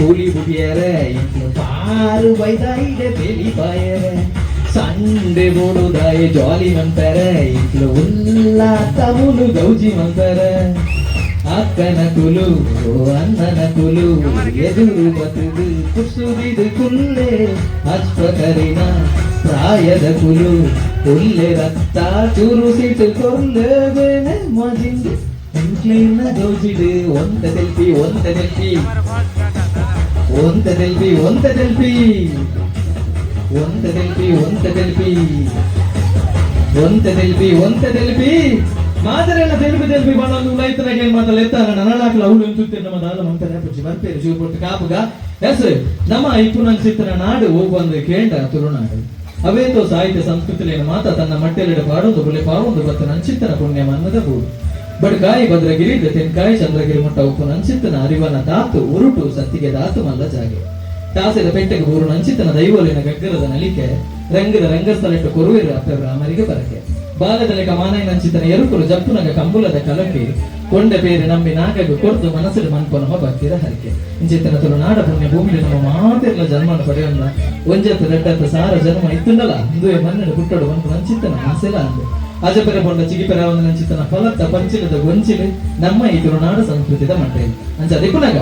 ಕೂಲಿ ಬುಟಿಯರೆ ಇನ್ನು ಪಾರು ಬೈದಾಯಿಡೆ ಬೆಲಿಪಾಯರೆ ಸಂಡೆ ಬೋಡುದಾಯ ಜಾಲಿ ಮಂತಾರೆ ಇಟ್ಲು ಉಲ್ಲಾಸ ಮುಲು ಗೌಜಿ ಮಂತಾರೆ ಅಕ್ಕನ ಕುಲು ಅಣ್ಣನ ಕುಲು ಎದುರು ಬದುದು ಕುಸುದಿದು ಕುಲ್ಲೆ ಅಶ್ವಕರಿನ ಪ್ರಾಯದ ಕುಲು ಹುಲ್ಲೆ ರಕ್ತ ಚುರುಸಿಟ್ಟು ಕೊಲ್ಲೇನೆ ಮಜಿಂದು ಇಂಕ್ಲಿನ ಗೌಜಿಡು ಒಂದ ತೆಲ್ಪಿ ಒಂದ ತೆಲ್ಪಿ ಒಂದ ತೆಲ್ಪಿ ಒಂದ ತೆಲ್ಪಿ ಒಂದ ತೆಲ್ಪಿ ಒಂದ ತೆಲ್ಪಿ ಒಂದ ತೆಲ್ಪಿ ಒಂದ ತೆಲ್ಪಿ ಮಾದರೆಲ್ಲ ತೆಲ್ಪಿ ತೆಲ್ಪಿ ಬಣ್ಣಲು ರೈತರಾಗ ಏನ್ ಮಾತಲ್ಲ ಎತ್ತಾರ ನರಳಾಕ್ಲ ಅವಳು ಸುತ್ತಿರ ನಮ್ಮ ದಾಲ ಮಂತನೆ ಪುಚ್ಚಿ ಬರ್ಪೇರು ಶಿವ ಕೊಟ್ಟು ಕಾಪುಗ ಎಸ್ ನಮ್ಮ ಇಪ್ಪು ನಂಚಿತ್ರ ನಾಡು ಹೋಗುವಂದು ಕೇಂದ್ರ ತುಳುನಾಡು ಅವೇತೋ ಸಾಹಿತ್ಯ ಸಂಸ್ಕೃತಿಲೇನು ಮಾತ ತನ್ನ ಮಟ್ಟೆಲೆಡೆ ಪಾಡೊಂದು ಬೊಲೆ ಪಾವೊಂದು ಬತ್ತ ನಂಚಿತ್ತನ ಪುಣ್ಯ ಮನ್ನದ ಬೂಡು ಬಡ್ಕಾಯಿ ಭದ್ರಗಿರಿ ತೆನ್ಕಾಯಿ ಚಂದ್ರಗಿರಿ ಮುಟ್ಟ ಉಪ್ಪು ನಂಚಿತ್ತನ ಅರಿವನ ದಾತು ಉರುಟು ಸತ್ತಿಗೆ ದಾತು ಮಲ್ಲ ಜಾಗೆ ತಾಸೆದ ಪೆಟ್ಟೆಗೆ ಬೂರು ನಂಚಿತ್ತನ ದೈವಲಿನ ಗಗ್ಗರದ ನಲಿಕೆ ರಂಗದ ರಂಗಸ್ಥಳಟ್ಟು ಕೊರುವಿರ ಅಪ್ಪೆವರ ಅಮರಿಗೆ ಬರಕೆ ಬಾಲದಲೆಕ ಮಾನೈ ನಂಚಿತ್ತನ ಎರುಕುಲು ಜಪ್ಪುನಗ ಕಂಬುಲದ ಕಲಕಿ ಕೊಂಡೆ ಬೇರೆ ನಂಬಿ ನಾಗಗು ಕೊರ್ದು ಮನಸ್ಸಿನ ಮನ್ಪನಮ ಭಕ್ತಿರ ಹರಿಕೆ ಇಂಚಿತ್ತನ ತುಳುನಾಡ ಪುಣ್ಯ ಭೂಮಿಲಿ ನಮ್ಮ ಮಾತೆಲ್ಲ ಜನ್ಮನ ಪಡೆಯೊಂದ ಒಂಜತ್ತು ರೆಡ್ಡತ್ತ ಸಾರ ಜನ್ಮ ಇತ್ತುಂಡಲ ಹಿಂದುವೆ ಮನ್ನಡು ಪುಟ್ಟಡು ಮನ್ಪು ನಂಚಿತ್ತನ ಆಸೆಲ ಅಂದು ಅಜಪೆರ ಬೊಂಡ ಚಿಗಿಪೆರ ಒಂದು ನಂಚಿತ್ತನ ಫಲತ್ತ ಪಂಚಿಲದ ಗೊಂಚಿಲು ನಮ್ಮ ಈ ತುಳುನಾಡ ಸಂಸ್ಕೃತಿದ ಮಟ್ಟೆ ಅಂಚ ದಿಕ್ಕುನಗ